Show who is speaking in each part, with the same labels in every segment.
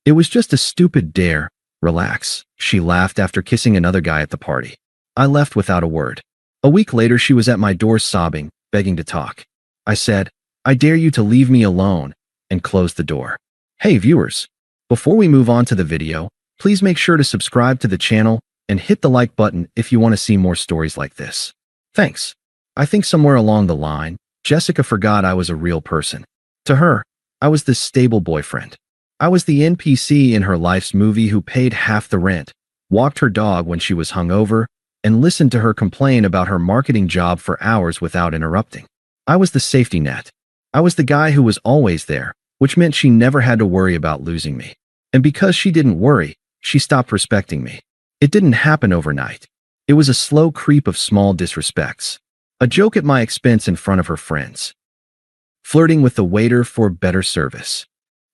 Speaker 1: It was just a stupid dare. Relax, she laughed after kissing another guy at the party. I left without a word. A week later, she was at my door sobbing, begging to talk. I said, "I dare you to leave me alone," and closed the door. Hey viewers, before we move on to the video, please make sure to subscribe to the channel and hit the like button if you want to see more stories like this. Thanks. I think somewhere along the line, Jessica forgot I was a real person. To her, I was this stable boyfriend. I was the NPC in her life's movie who paid half the rent, walked her dog when she was hungover, and listened to her complain about her marketing job for hours without interrupting. I was the safety net. I was the guy who was always there, which meant she never had to worry about losing me. And because she didn't worry, she stopped respecting me. It didn't happen overnight. It was a slow creep of small disrespects. A joke at my expense in front of her friends. Flirting with the waiter for better service.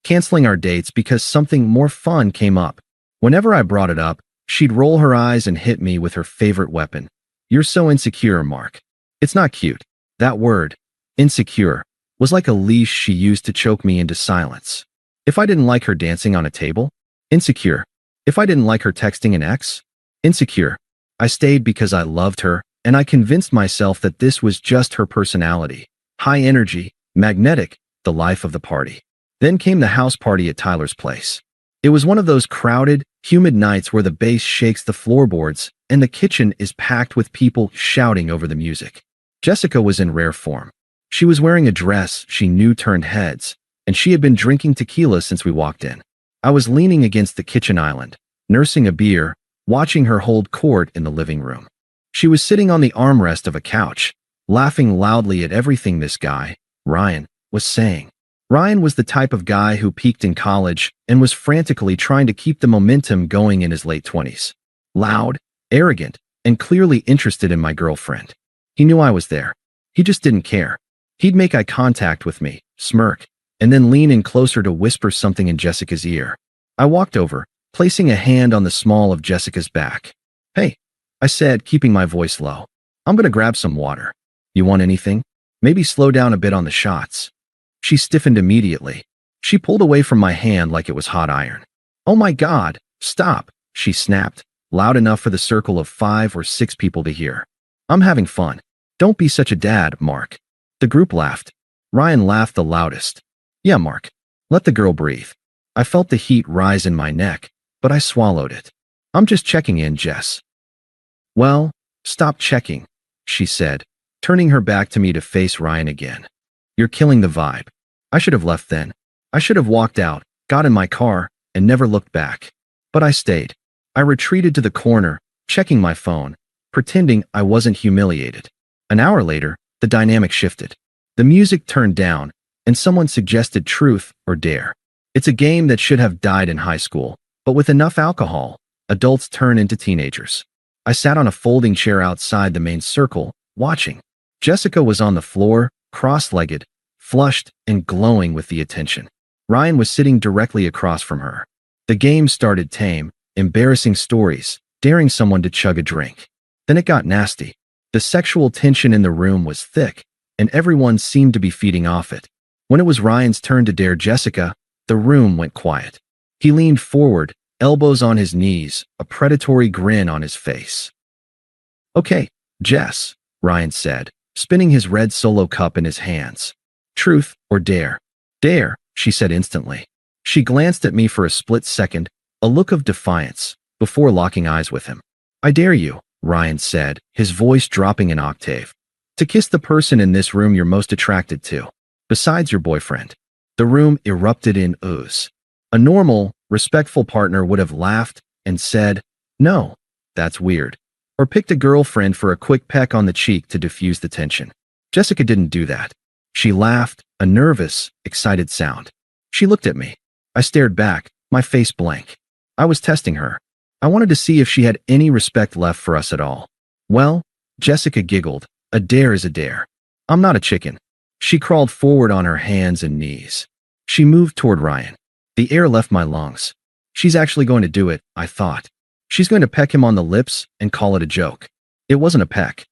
Speaker 1: Canceling our dates because something more fun came up. Whenever I brought it up, she'd roll her eyes and hit me with her favorite weapon. "You're so insecure, Mark." It's not cute. That word, insecure, was like a leash she used to choke me into silence. If I didn't like her dancing on a table, insecure. If I didn't like her texting an ex, insecure. I stayed because I loved her, and I convinced myself that this was just her personality. High energy, magnetic, the life of the party. Then came the house party at Tyler's place. It was one of those crowded, humid nights where the bass shakes the floorboards and the kitchen is packed with people shouting over the music. Jessica was in rare form. She was wearing a dress she knew turned heads, and she had been drinking tequila since we walked in. I was leaning against the kitchen island, nursing a beer, watching her hold court in the living room. She was sitting on the armrest of a couch, laughing loudly at everything this guy, Ryan, was saying. Ryan was the type of guy who peaked in college and was frantically trying to keep the momentum going in his late 20s. Loud, arrogant, and clearly interested in my girlfriend. He knew I was there. He just didn't care. He'd make eye contact with me, smirk, and then lean in closer to whisper something in Jessica's ear. I walked over, placing a hand on the small of Jessica's back. "Hey," I said, keeping my voice low. "I'm gonna grab some water. You want anything? Maybe slow down a bit on the shots." She stiffened immediately. She pulled away from my hand like it was hot iron. "Oh my God, stop," she snapped, loud enough for the circle of 5 or 6 people to hear. "I'm having fun. Don't be such a dad, Mark." The group laughed. Ryan laughed the loudest. "Yeah, Mark. Let the girl breathe." I felt the heat rise in my neck, but I swallowed it. "I'm just checking in, Jess." "Well, stop checking," she said, turning her back to me to face Ryan again. "You're killing the vibe." I should have left then. I should have walked out, got in my car, and never looked back. But I stayed. I retreated to the corner, checking my phone, pretending I wasn't humiliated. An hour later, the dynamic shifted. The music turned down, and someone suggested truth or dare. It's a game that should have died in high school, but with enough alcohol, adults turn into teenagers. I sat on a folding chair outside the main circle, watching. Jessica was on the floor, cross-legged, flushed and glowing with the attention. Ryan was sitting directly across from her. The game started tame, embarrassing stories, daring someone to chug a drink. Then it got nasty. The sexual tension in the room was thick, and everyone seemed to be feeding off it. When it was Ryan's turn to dare Jessica, the room went quiet. He leaned forward, elbows on his knees, a predatory grin on his face. "Okay, Jess," Ryan said, spinning his red Solo cup in his hands. "Truth or dare?" "Dare," she said instantly. She glanced at me for a split second, a look of defiance, before locking eyes with him. "I dare you," Ryan said, his voice dropping an octave, "to kiss the person in this room you're most attracted to, besides your boyfriend." The room erupted in oohs. A normal, respectful partner would have laughed and said, "No, that's weird," or picked a girlfriend for a quick peck on the cheek to diffuse the tension. Jessica didn't do that. She laughed, a nervous, excited sound. She looked at me. I stared back, my face blank. I was testing her. I wanted to see if she had any respect left for us at all. "Well," Jessica giggled, "a dare is a dare. I'm not a chicken." She crawled forward on her hands and knees. She moved toward Ryan. The air left my lungs. She's actually going to do it, I thought. She's going to peck him on the lips and call it a joke. It wasn't a peck.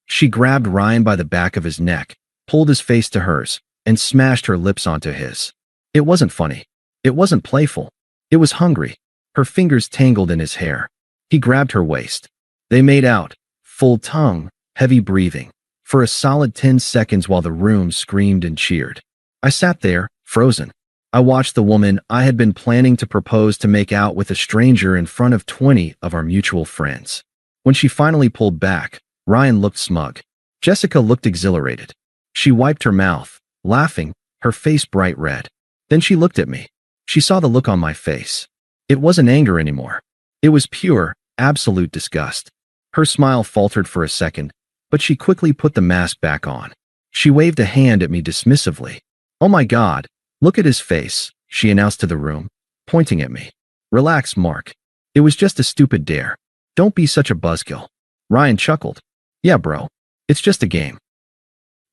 Speaker 1: She grabbed Ryan by the back of his neck, pulled his face to hers, and smashed her lips onto his. It wasn't funny. It wasn't playful. It was hungry. Her fingers tangled in his hair. He grabbed her waist. They made out, full tongue, heavy breathing, for a solid 10 seconds while the room screamed and cheered. I sat there, frozen. I watched the woman I had been planning to propose to make out with a stranger in front of 20 of our mutual friends. When she finally pulled back, Ryan looked smug. Jessica looked exhilarated. She wiped her mouth, laughing, her face bright red. Then she looked at me. She saw the look on my face. It wasn't anger anymore. It was pure, absolute disgust. Her smile faltered for a second, but she quickly put the mask back on. She waved a hand at me dismissively. "Oh my God, look at his face," she announced to the room, pointing at me. "Relax, Mark. It was just a stupid dare. Don't be such a buzzkill." Ryan chuckled. "Yeah, bro. It's just a game."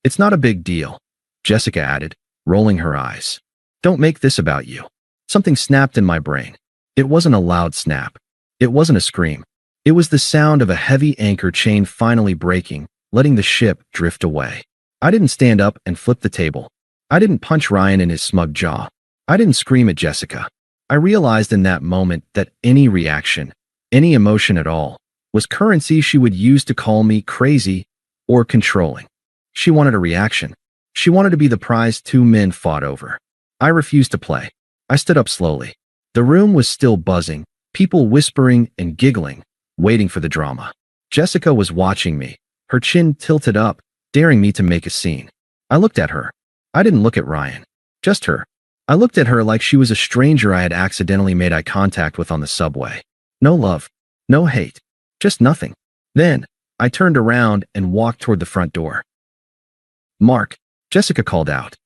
Speaker 1: "It's not a big deal," Jessica added, rolling her eyes. "Don't make this about you." Something snapped in my brain. It wasn't a loud snap. It wasn't a scream. It was the sound of a heavy anchor chain finally breaking, letting the ship drift away. I didn't stand up and flip the table. I didn't punch Ryan in his smug jaw. I didn't scream at Jessica. I realized in that moment that any reaction, any emotion at all, was currency she would use to call me crazy or controlling. She wanted a reaction. She wanted to be the prize two men fought over. I refused to play. I stood up slowly. The room was still buzzing, people whispering and giggling, waiting for the drama. Jessica was watching me, her chin tilted up, daring me to make a scene. I looked at her. I didn't look at Ryan. Just her. I looked at her like she was a stranger I had accidentally made eye contact with on the subway. No love. No hate. Just nothing. Then, I turned around and walked toward the front door. "Mark," Jessica called out.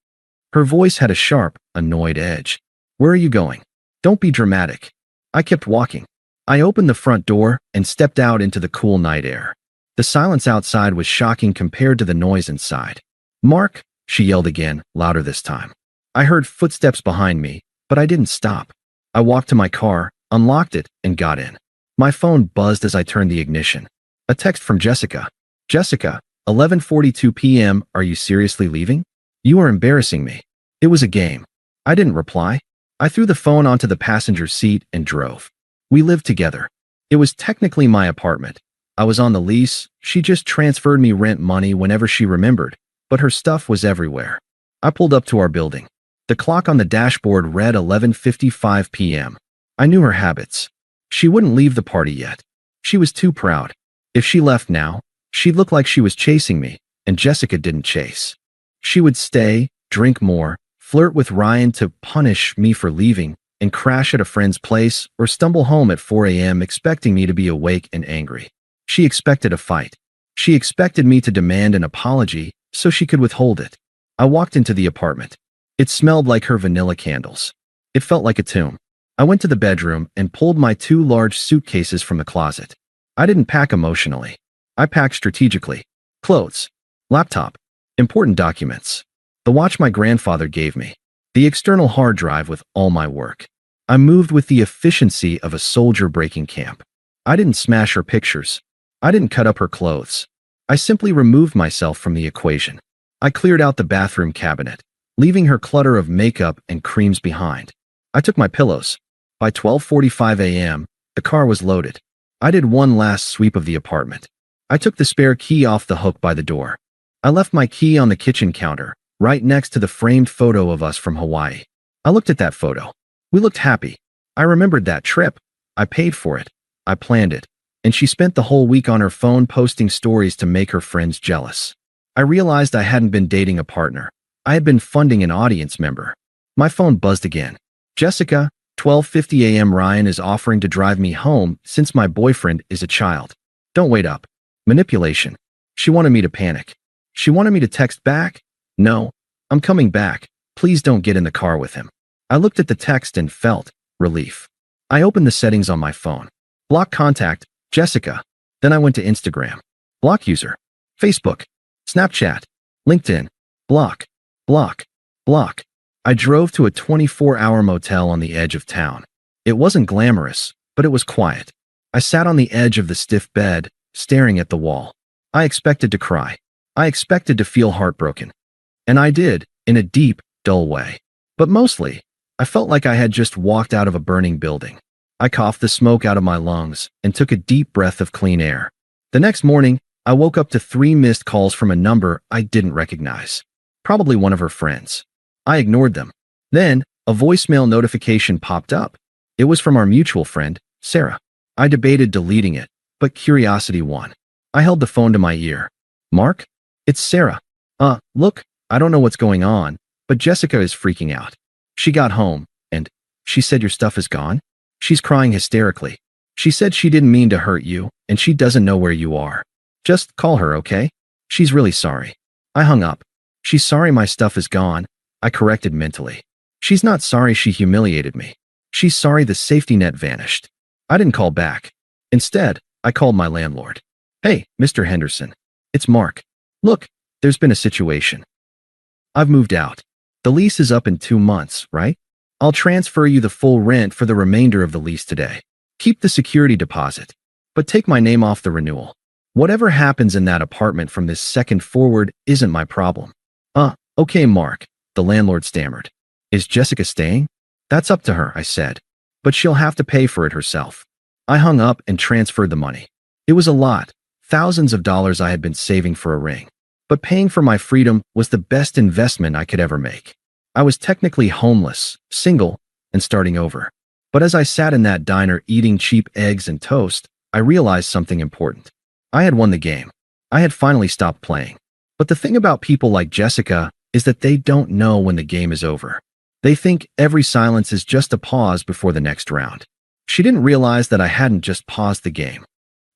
Speaker 1: Her voice had a sharp, annoyed edge. "Where are you going? Don't be dramatic." I kept walking. I opened the front door and stepped out into the cool night air. The silence outside was shocking compared to the noise inside. "Mark," she yelled again, louder this time. I heard footsteps behind me, but I didn't stop. I walked to my car, unlocked it, and got in. My phone buzzed as I turned the ignition. A text from Jessica. "Jessica, 11:42 p.m. Are you seriously leaving? You are embarrassing me." It was a game. I didn't reply. I threw the phone onto the passenger seat and drove. We lived together. It was technically my apartment. I was on the lease. She just transferred me rent money whenever she remembered, but her stuff was everywhere. I pulled up to our building. The clock on the dashboard read 11:55 p.m. I knew her habits. She wouldn't leave the party yet. She was too proud. If she left now, she'd look like she was chasing me, and Jessica didn't chase. She would stay, drink more, flirt with Ryan to punish me for leaving, and crash at a friend's place or stumble home at 4 a.m. expecting me to be awake and angry. She expected a fight. She expected me to demand an apology so she could withhold it. I walked into the apartment. It smelled like her vanilla candles. It felt like a tomb. I went to the bedroom and pulled my two large suitcases from the closet. I didn't pack emotionally. I packed strategically. Clothes, laptop, important documents, the watch my grandfather gave me, the external hard drive with all my work. I moved with the efficiency of a soldier breaking camp. I didn't smash her pictures. I didn't cut up her clothes. I simply removed myself from the equation. I cleared out the bathroom cabinet, leaving her clutter of makeup and creams behind. I took my pillows. By 12:45 a.m., the car was loaded. I did one last sweep of the apartment. I took the spare key off the hook by the door. I left my key on the kitchen counter, right next to the framed photo of us from Hawaii. I looked at that photo. We looked happy. I remembered that trip. I paid for it. I planned it. And she spent the whole week on her phone posting stories to make her friends jealous. I realized I hadn't been dating a partner. I had been funding an audience member. My phone buzzed again. "Jessica, 12:50 a.m. Ryan is offering to drive me home since my boyfriend is a child. Don't wait up." Manipulation. She wanted me to panic. She wanted me to text back. "No, I'm coming back. Please don't get in the car with him." I looked at the text and felt relief. I opened the settings on my phone. Block contact, Jessica. Then I went to Instagram. Block user. Facebook. Snapchat. LinkedIn. Block. Block. Block. I drove to a 24-hour motel on the edge of town. It wasn't glamorous, but it was quiet. I sat on the edge of the stiff bed, staring at the wall. I expected to cry. I expected to feel heartbroken. And I did, in a deep, dull way. But mostly, I felt like I had just walked out of a burning building. I coughed the smoke out of my lungs and took a deep breath of clean air. The next morning, I woke up to 3 missed calls from a number I didn't recognize. Probably one of her friends. I ignored them. Then, a voicemail notification popped up. It was from our mutual friend, Sarah. I debated deleting it, but curiosity won. I held the phone to my ear. Mark? It's Sarah. Look, I don't know what's going on, but Jessica is freaking out. She got home, and she said your stuff is gone? She's crying hysterically. She said she didn't mean to hurt you, and she doesn't know where you are. Just call her, okay? She's really sorry. I hung up. She's sorry my stuff is gone, I corrected mentally. She's not sorry she humiliated me. She's sorry the safety net vanished. I didn't call back. Instead, I called my landlord. Hey, Mr. Henderson. It's Mark. Look, there's been a situation. I've moved out. The lease is up in 2 months, right? I'll transfer you the full rent for the remainder of the lease today. Keep the security deposit, but take my name off the renewal. Whatever happens in that apartment from this second forward isn't my problem. Okay, Mark, the landlord stammered. Is Jessica staying? That's up to her, I said. But she'll have to pay for it herself. I hung up and transferred the money. It was a lot, thousands of dollars I had been saving for a ring. But paying for my freedom was the best investment I could ever make. I was technically homeless, single, and starting over. But as I sat in that diner eating cheap eggs and toast, I realized something important. I had won the game. I had finally stopped playing. But the thing about people like Jessica is that they don't know when the game is over. They think every silence is just a pause before the next round. She didn't realize that I hadn't just paused the game.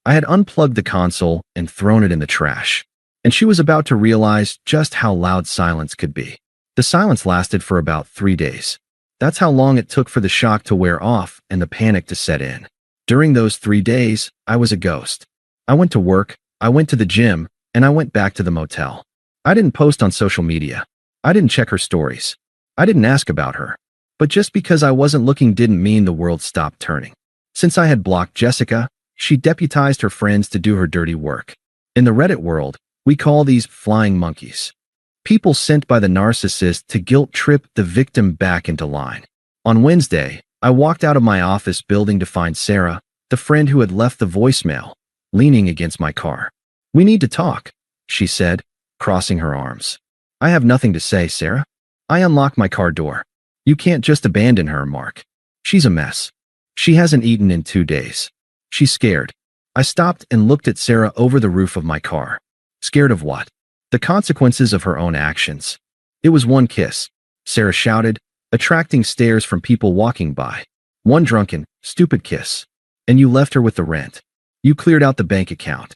Speaker 1: I had unplugged the console and thrown it in the trash. And she was about to realize just how loud silence could be. The silence lasted for about 3 days. That's how long it took for the shock to wear off and the panic to set in. During those 3 days, I was a ghost. I went to work, I went to the gym, and I went back to the motel. I didn't post on social media. I didn't check her stories. I didn't ask about her. But just because I wasn't looking didn't mean the world stopped turning. Since I had blocked Jessica, she deputized her friends to do her dirty work. In the Reddit world, we call these flying monkeys. People sent by the narcissist to guilt trip the victim back into line. On Wednesday, I walked out of my office building to find Sarah, the friend who had left the voicemail, leaning against my car. We need to talk, she said, crossing her arms. I have nothing to say, Sarah. I unlocked my car door. You can't just abandon her, Mark. She's a mess. She hasn't eaten in 2 days. She's scared. I stopped and looked at Sarah over the roof of my car. Scared of what? The consequences of her own actions. It was one kiss, Sarah shouted, attracting stares from people walking by. One drunken, stupid kiss. And you left her with the rent. You cleared out the bank account.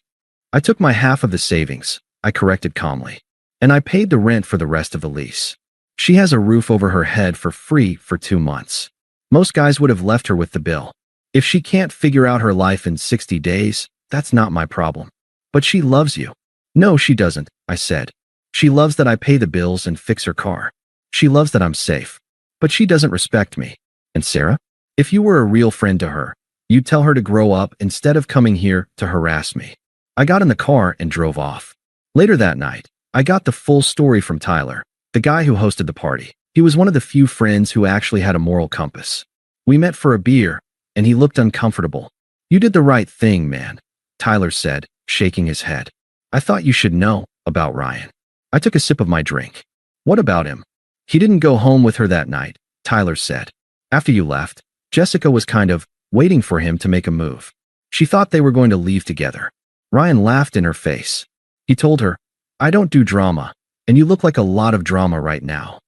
Speaker 1: I took my half of the savings, I corrected calmly. And I paid the rent for the rest of the lease. She has a roof over her head for free for 2 months. Most guys would have left her with the bill. If she can't figure out her life in 60 days, that's not my problem. But she loves you. No, she doesn't, I said. She loves that I pay the bills and fix her car. She loves that I'm safe. But she doesn't respect me. And Sarah? If you were a real friend to her, you'd tell her to grow up instead of coming here to harass me. I got in the car and drove off. Later that night, I got the full story from Tyler, the guy who hosted the party. He was one of the few friends who actually had a moral compass. We met for a beer, and he looked uncomfortable. You did the right thing, man, Tyler said, shaking his head. I thought you should know about Ryan. I took a sip of my drink. What about him? He didn't go home with her that night, Tyler said. After you left, Jessica was kind of waiting for him to make a move. She thought they were going to leave together. Ryan laughed in her face. He told her, I don't do drama, and you look like a lot of drama right now.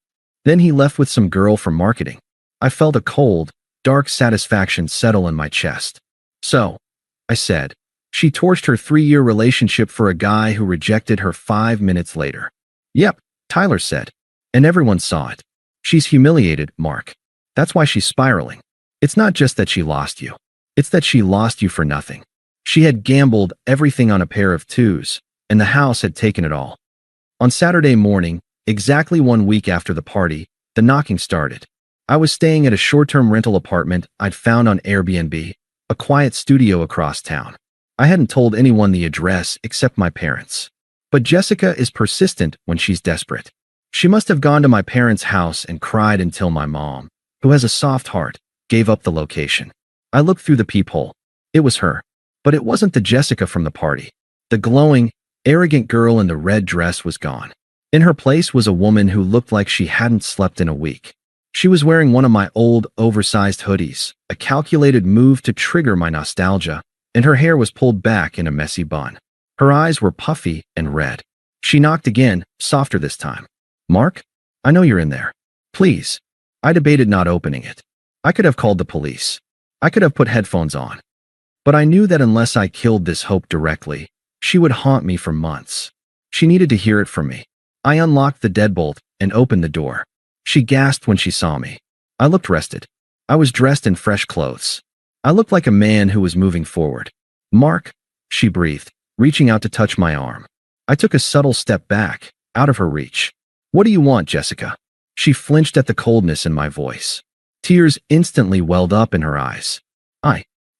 Speaker 1: Then he left with some girl from marketing. I felt a cold, dark satisfaction settle in my chest. So, I said, she torched her 3-year relationship for a guy who rejected her 5 minutes later. Yep, Tyler said. And everyone saw it. She's humiliated, Mark. That's why she's spiraling. It's not just that she lost you. It's that she lost you for nothing. She had gambled everything on a pair of twos, and the house had taken it all. On Saturday morning, exactly 1 week after the party, the knocking started. I was staying at a short-term rental apartment I'd found on Airbnb, a quiet studio across town. I hadn't told anyone the address except my parents. But Jessica is persistent when she's desperate. She must have gone to my parents' house and cried until my mom, who has a soft heart, gave up the location. I looked through the peephole. It was her. But it wasn't the Jessica from the party. The glowing, arrogant girl in the red dress was gone. In her place was a woman who looked like she hadn't slept in a week. She was wearing one of my old, oversized hoodies, a calculated move to trigger my nostalgia, and her hair was pulled back in a messy bun. Her eyes were puffy and red. She knocked again, softer this time. "Mark? I know you're in there. Please." I debated not opening it. I could have called the police. I could have put headphones on. But I knew that unless I killed this hope directly, she would haunt me for months. She needed to hear it from me. I unlocked the deadbolt and opened the door. She gasped when she saw me. I looked rested. I was dressed in fresh clothes. I looked like a man who was moving forward. "Mark," she breathed, reaching out to touch my arm. I took a subtle step back, out of her reach. "What do you want, Jessica?" She flinched at the coldness in my voice. Tears instantly welled up in her eyes.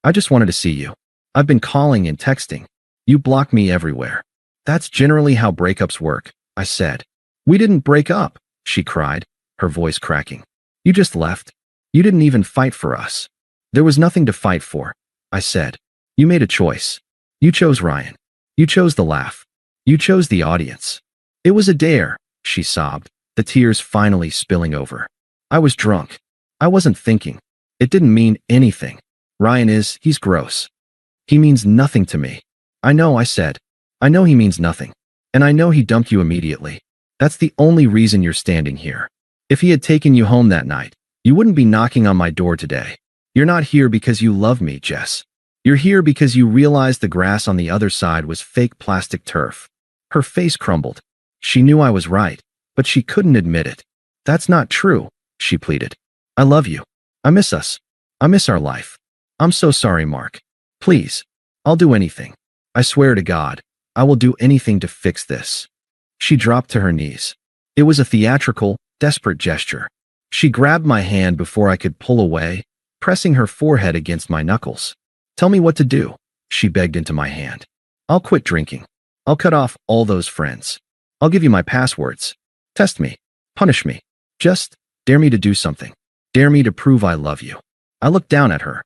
Speaker 1: I just wanted to see you. I've been calling and texting. You block me everywhere." "That's generally how breakups work," I said. "We didn't break up," she cried, her voice cracking. "You just left. You didn't even fight for us." "There was nothing to fight for," I said. "You made a choice. You chose Ryan. You chose the laugh. You chose the audience." "It was a dare," she sobbed, the tears finally spilling over. "I was drunk. I wasn't thinking. It didn't mean anything. He's gross. He means nothing to me." "I know," I said. "I know he means nothing. And I know he dumped you immediately. That's the only reason you're standing here. If he had taken you home that night, you wouldn't be knocking on my door today. You're not here because you love me, Jess. You're here because you realized the grass on the other side was fake plastic turf." Her face crumbled. She knew I was right, but she couldn't admit it. "That's not true," she pleaded. "I love you. I miss us. I miss our life. I'm so sorry, Mark. Please. I'll do anything. I swear to God, I will do anything to fix this." She dropped to her knees. It was a theatrical, desperate gesture. She grabbed my hand before I could pull away, pressing her forehead against my knuckles. "Tell me what to do," she begged into my hand. "I'll quit drinking. I'll cut off all those friends. I'll give you my passwords. Test me. Punish me. Just dare me to do something. Dare me to prove I love you." I looked down at her.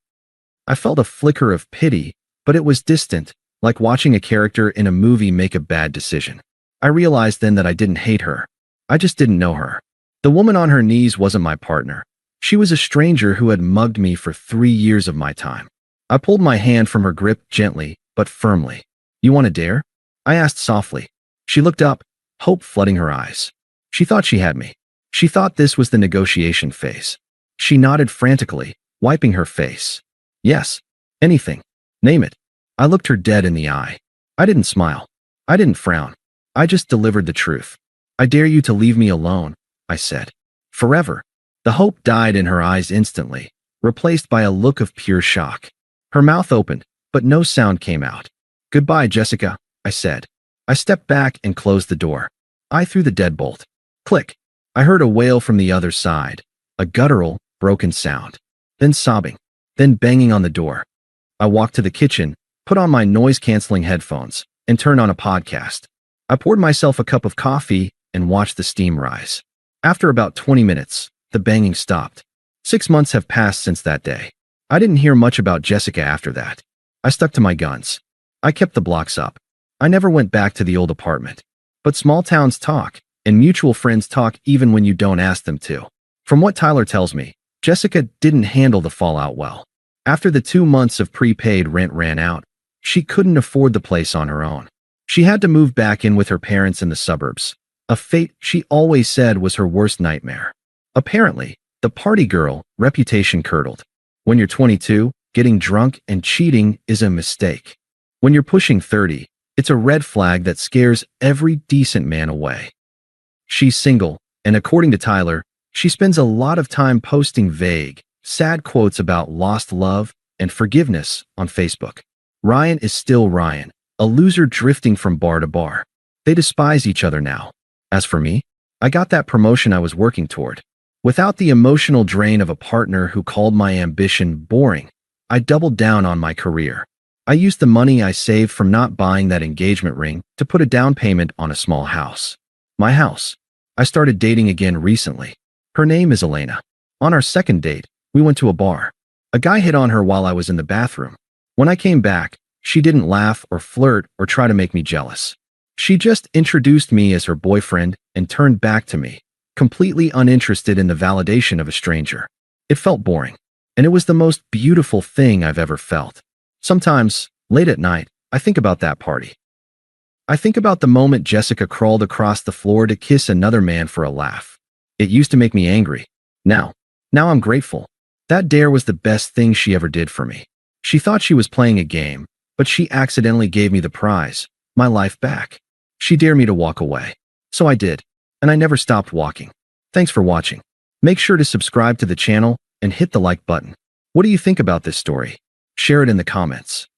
Speaker 1: I felt a flicker of pity, but it was distant, like watching a character in a movie make a bad decision. I realized then that I didn't hate her. I just didn't know her. The woman on her knees wasn't my partner. She was a stranger who had mugged me for 3 years of my time. I pulled my hand from her grip gently, but firmly. "You want to dare?" I asked softly. She looked up, hope flooding her eyes. She thought she had me. She thought this was the negotiation phase. She nodded frantically, wiping her face. "Yes. Anything. Name it." I looked her dead in the eye. I didn't smile. I didn't frown. I just delivered the truth. "I dare you to leave me alone," I said. "Forever." The hope died in her eyes instantly, replaced by a look of pure shock. Her mouth opened, but no sound came out. "Goodbye, Jessica," I said. I stepped back and closed the door. I threw the deadbolt. Click. I heard a wail from the other side, a guttural, broken sound. Then sobbing. Then banging on the door. I walked to the kitchen, put on my noise-canceling headphones, and turned on a podcast. I poured myself a cup of coffee and watched the steam rise. After about 20 minutes, the banging stopped. 6 months have passed since that day. I didn't hear much about Jessica after that. I stuck to my guns. I kept the blocks up. I never went back to the old apartment. But small towns talk, and mutual friends talk even when you don't ask them to. From what Tyler tells me, Jessica didn't handle the fallout well. After the 2 months of prepaid rent ran out, she couldn't afford the place on her own. She had to move back in with her parents in the suburbs, a fate she always said was her worst nightmare. Apparently, the party girl reputation curdled. When you're 22, getting drunk and cheating is a mistake. When you're pushing 30, it's a red flag that scares every decent man away. She's single, and according to Tyler, she spends a lot of time posting vague, sad quotes about lost love and forgiveness on Facebook. Ryan is still Ryan, a loser drifting from bar to bar. They despise each other now. As for me, I got that promotion I was working toward. Without the emotional drain of a partner who called my ambition boring, I doubled down on my career. I used the money I saved from not buying that engagement ring to put a down payment on a small house. My house. I started dating again recently. Her name is Elena. On our second date, we went to a bar. A guy hit on her while I was in the bathroom. When I came back, she didn't laugh or flirt or try to make me jealous. She just introduced me as her boyfriend and turned back to me, completely uninterested in the validation of a stranger. It felt boring, and it was the most beautiful thing I've ever felt. Sometimes, late at night, I think about that party. I think about the moment Jessica crawled across the floor to kiss another man for a laugh. It used to make me angry. Now I'm grateful. That dare was the best thing she ever did for me. She thought she was playing a game, but she accidentally gave me the prize, my life back. She dared me to walk away. So I did, and I never stopped walking. Thanks for watching. Make sure to subscribe to the channel and hit the like button. What do you think about this story? Share it in the comments.